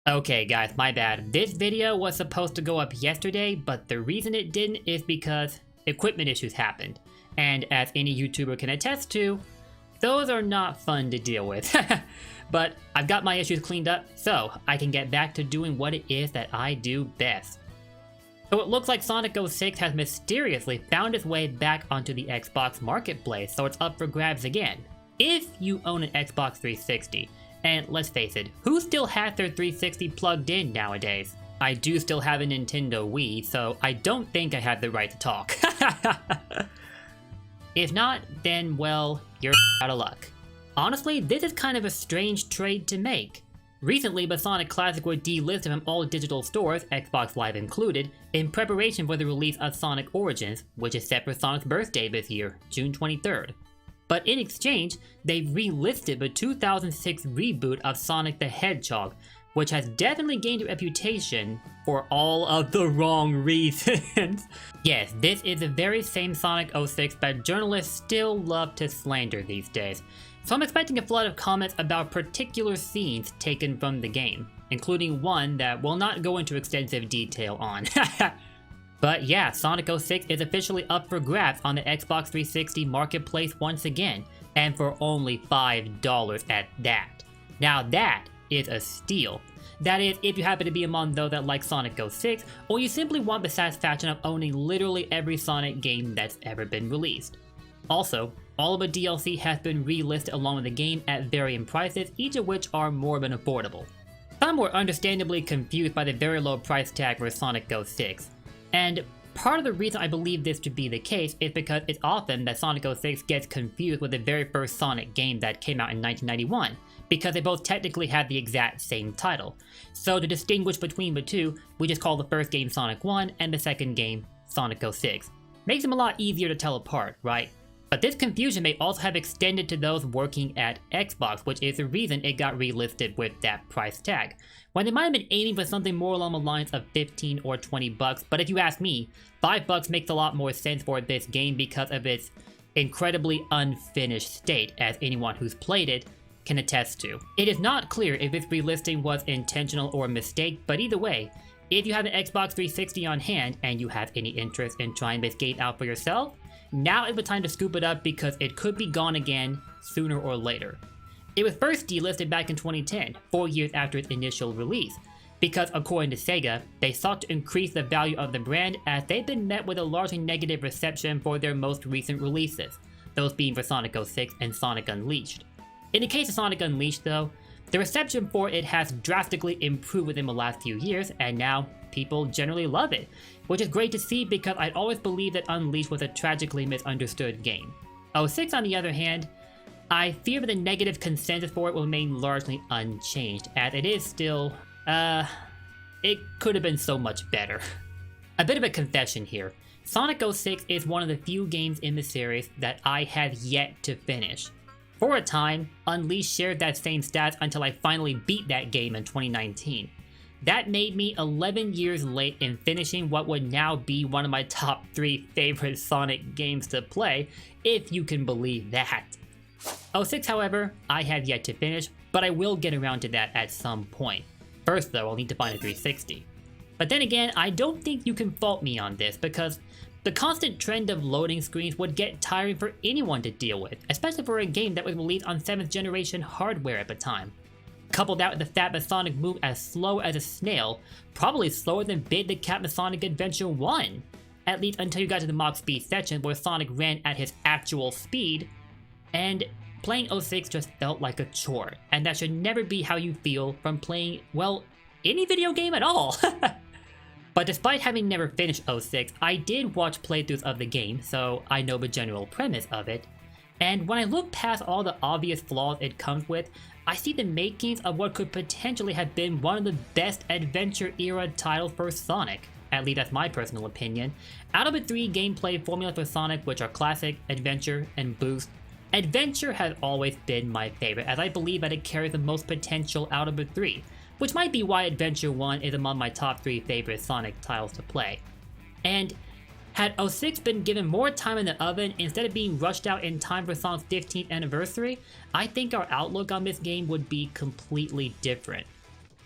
Okay guys, my bad. This video was supposed to go up yesterday, but the reason it didn't is because equipment issues happened. And as any YouTuber can attest to, those are not fun to deal with. But I've got my issues cleaned up, so I can get back to doing what it is that I do best. So it looks like Sonic 06 has mysteriously found its way back onto the Xbox Marketplace, so it's up for grabs again. If you own an Xbox 360, and let's face it, who still has their 360 plugged in nowadays? I do still have a Nintendo Wii, so I don't think I have the right to talk. If not, then well, you're out of luck. Honestly, this is kind of a strange trade to make. Recently, the Sonic Classic was delisted from all digital stores, Xbox Live included, in preparation for the release of Sonic Origins, which is set for Sonic's birthday this year, June 23rd. But in exchange, they've relisted the 2006 reboot of Sonic the Hedgehog, which has definitely gained a reputation for all of the wrong reasons. Yes, this is the very same Sonic 06 that journalists still love to slander these days. So I'm expecting a flood of comments about particular scenes taken from the game, including one that we'll not go into extensive detail on. But yeah, Sonic 06 is officially up for grabs on the Xbox 360 Marketplace once again, and for only $5 at that. Now that is a steal. That is, if you happen to be among those that like Sonic 06, or you simply want the satisfaction of owning literally every Sonic game that's ever been released. Also, all of the DLC has been relisted along with the game at varying prices, each of which are more than affordable. Some were understandably confused by the very low price tag for Sonic 06. And part of the reason I believe this to be the case is because it's often that Sonic 06 gets confused with the very first Sonic game that came out in 1991, because they both technically had the exact same title. So to distinguish between the two, we just call the first game Sonic 1 and the second game Sonic 06. Makes them a lot easier to tell apart, right? But this confusion may also have extended to those working at Xbox, which is the reason it got relisted with that price tag, when they might have been aiming for something more along the lines of 15 or 20 bucks, but if you ask me, $5 makes a lot more sense for this game because of its incredibly unfinished state, as anyone who's played it can attest to. It is not clear if this relisting was intentional or a mistake, but either way, if you have an Xbox 360 on hand and you have any interest in trying this game out for yourself, now is the time to scoop it up because it could be gone again sooner or later. It was first delisted back in 2010, 4 years after its initial release, because according to SEGA, they sought to increase the value of the brand as they've been met with a largely negative reception for their most recent releases, those being for Sonic 06 and Sonic Unleashed. In the case of Sonic Unleashed though, the reception for it has drastically improved within the last few years, and now people generally love it, which is great to see because I'd always believed that Unleashed was a tragically misunderstood game. 06 on the other hand, I fear that the negative consensus for it will remain largely unchanged, as it is still, it could have been so much better. A bit of a confession here, Sonic 06 is one of the few games in the series that I have yet to finish. For a time, Unleashed shared that same stats until I finally beat that game in 2019. That made me 11 years late in finishing what would now be one of my top 3 favorite Sonic games to play, if you can believe that. 06, however, I have yet to finish, but I will get around to that at some point. First though, I'll need to find a 360. But then again, I don't think you can fault me on this, because the constant trend of loading screens would get tiring for anyone to deal with, especially for a game that was released on 7th generation hardware at the time. Couple that with the fact that Sonic moved as slow as a snail, probably slower than Bid the Cat in Sonic Adventure 1, at least until you got to the Mach Speed section where Sonic ran at his actual speed, and playing 06 just felt like a chore, and that should never be how you feel from playing, well, any video game at all. But despite having never finished 06, I did watch playthroughs of the game, so I know the general premise of it. And when I look past all the obvious flaws it comes with, I see the makings of what could potentially have been one of the best adventure-era titles for Sonic. At least that's my personal opinion. Out of the 3 gameplay formulas for Sonic, which are Classic, Adventure, and Boost, Adventure has always been my favorite, as I believe that it carries the most potential out of the 3. Which might be why Adventure 1 is among my top 3 favorite Sonic titles to play. And had 06 been given more time in the oven instead of being rushed out in time for Sonic's 15th anniversary, I think our outlook on this game would be completely different.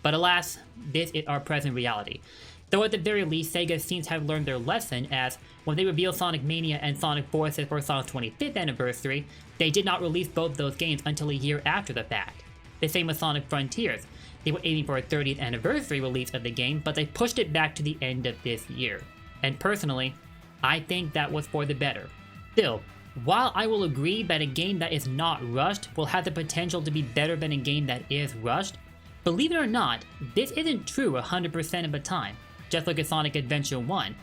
But alas, this is our present reality. Though at the very least, Sega seems to have learned their lesson, as when they revealed Sonic Mania and Sonic Forces for Sonic's 25th anniversary, they did not release both those games until a year after the fact. The same with Sonic Frontiers. They were aiming for a 30th anniversary release of the game, but they pushed it back to the end of this year. And personally, I think that was for the better. Still, while I will agree that a game that is not rushed will have the potential to be better than a game that is rushed, believe it or not, this isn't true 100% of the time. Just look at Sonic Adventure 1.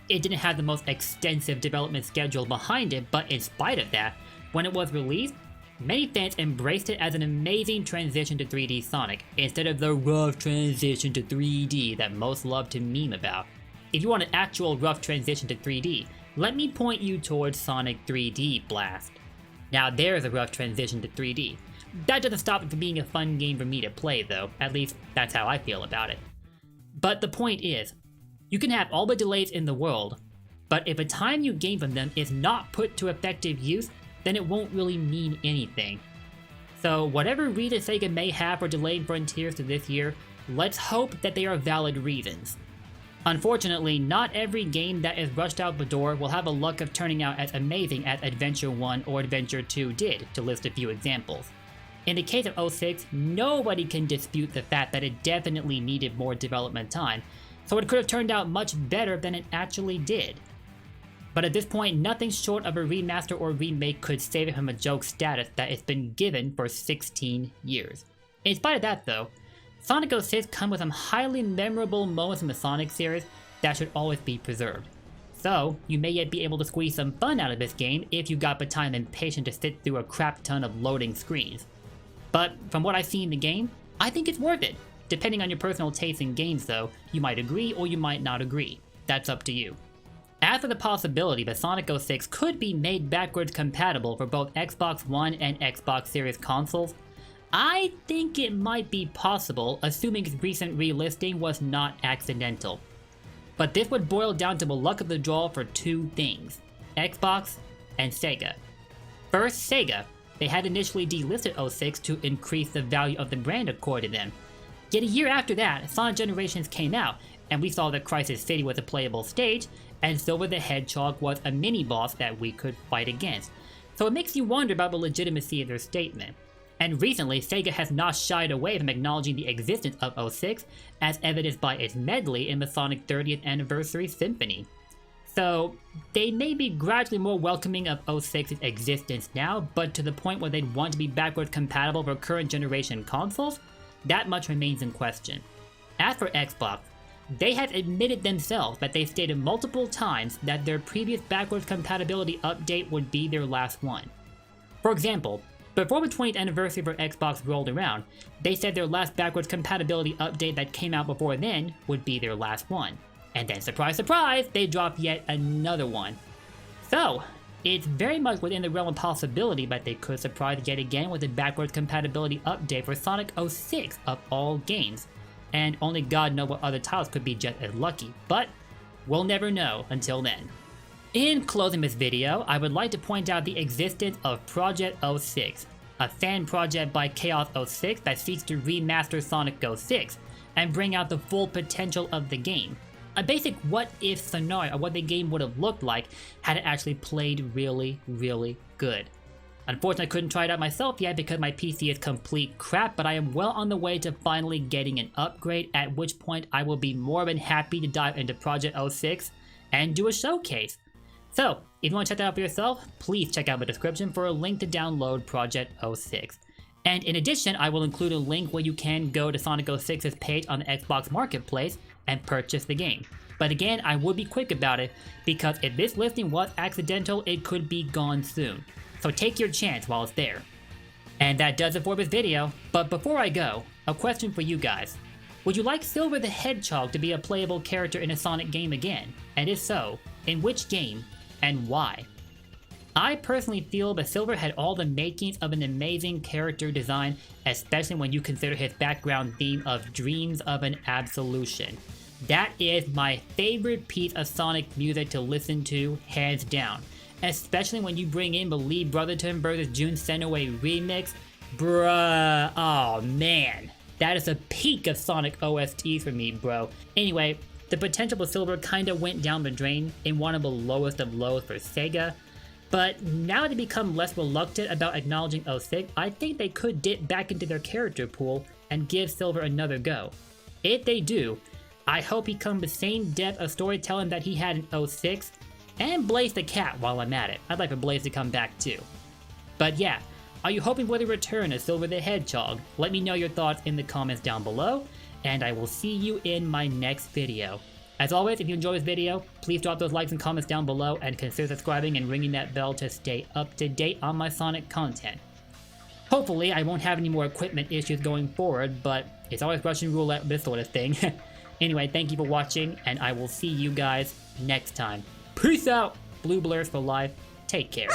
It didn't have the most extensive development schedule behind it, but in spite of that, when it was released, many fans embraced it as an amazing transition to 3D Sonic, instead of the rough transition to 3D that most love to meme about. If you want an actual rough transition to 3D, let me point you towards Sonic 3D Blast. Now there's a rough transition to 3D. That doesn't stop it from being a fun game for me to play though, at least that's how I feel about it. But the point is, you can have all the delays in the world, but if the time you gain from them is not put to effective use, then it won't really mean anything. So whatever reason Sega may have for delaying Frontiers to this year, let's hope that they are valid reasons. Unfortunately, not every game that is rushed out the door will have the luck of turning out as amazing as Adventure 1 or Adventure 2 did, to list a few examples. In the case of 06, nobody can dispute the fact that it definitely needed more development time, so it could have turned out much better than it actually did. But at this point, nothing short of a remaster or remake could save it from a joke status that it's been given for 16 years. In spite of that though, Sonic 06 comes with some highly memorable moments in the Sonic series that should always be preserved. So, you may yet be able to squeeze some fun out of this game if you got the time and patience to sit through a crap ton of loading screens. But from what I've seen in the game, I think it's worth it. Depending on your personal taste in games though, you might agree or you might not agree. That's up to you. As for the possibility that Sonic 06 could be made backwards compatible for both Xbox One and Xbox Series consoles, I think it might be possible, assuming its recent relisting was not accidental. But this would boil down to the luck of the draw for two things: Xbox and Sega. First, Sega. They had initially delisted 06 to increase the value of the brand according to them. Yet a year after that, Sonic Generations came out, and we saw that Crisis City was a playable stage, and Silver the Hedgehog was a mini-boss that we could fight against. So it makes you wonder about the legitimacy of their statement. And recently, Sega has not shied away from acknowledging the existence of 06, as evidenced by its medley in the Sonic 30th Anniversary Symphony. So, they may be gradually more welcoming of 06's existence now, but to the point where they'd want to be backwards compatible for current generation consoles? That much remains in question. As for Xbox, they have admitted themselves that they stated multiple times that their previous backwards compatibility update would be their last one. For example, before the 20th anniversary for Xbox rolled around, they said their last backwards compatibility update that came out before then would be their last one. And then surprise surprise, they dropped yet another one. So, it's very much within the realm of possibility that they could surprise yet again with a backwards compatibility update for Sonic 06 of all games. And only God knows what other titles could be just as lucky, but we'll never know until then. In closing this video, I would like to point out the existence of Project 06, a fan project by Chaos 06 that seeks to remaster Sonic 06 and bring out the full potential of the game. A basic what-if scenario of what the game would have looked like had it actually played really, really good. Unfortunately, I couldn't try it out myself yet because my PC is complete crap, but I am well on the way to finally getting an upgrade, at which point I will be more than happy to dive into Project 06 and do a showcase. So, if you want to check that out for yourself, please check out the description for a link to download Project 06. And in addition, I will include a link where you can go to Sonic 06's page on the Xbox Marketplace and purchase the game. But again, I will be quick about it, because if this listing was accidental, it could be gone soon. So take your chance while it's there. And that does it for this video, but before I go, a question for you guys. Would you like Silver the Hedgehog to be a playable character in a Sonic game again? And if so, in which game, and why? I personally feel that Silver had all the makings of an amazing character design, especially when you consider his background theme of Dreams of an Absolution. That is my favorite piece of Sonic music to listen to, hands down. Especially when you bring in the Lee Brotherton vs. Jun Senoway remix. Bruh, oh man. That is a peak of Sonic OSTs for me, bro. Anyway, the potential for Silver kinda went down the drain in one of the lowest of lows for SEGA, but now they become less reluctant about acknowledging 06, I think they could dip back into their character pool and give Silver another go. If they do, I hope he comes the same depth of storytelling that he had in 06, and Blaze the Cat while I'm at it. I'd like for Blaze to come back too. But yeah, are you hoping for the return of Silver the Hedgehog? Let me know your thoughts in the comments down below, and I will see you in my next video. As always, if you enjoyed this video, please drop those likes and comments down below and consider subscribing and ringing that bell to stay up to date on my Sonic content. Hopefully, I won't have any more equipment issues going forward, but it's always Russian roulette with this sort of thing. Anyway, thank you for watching, and I will see you guys next time. Peace out! Blue Blurs for life. Take care.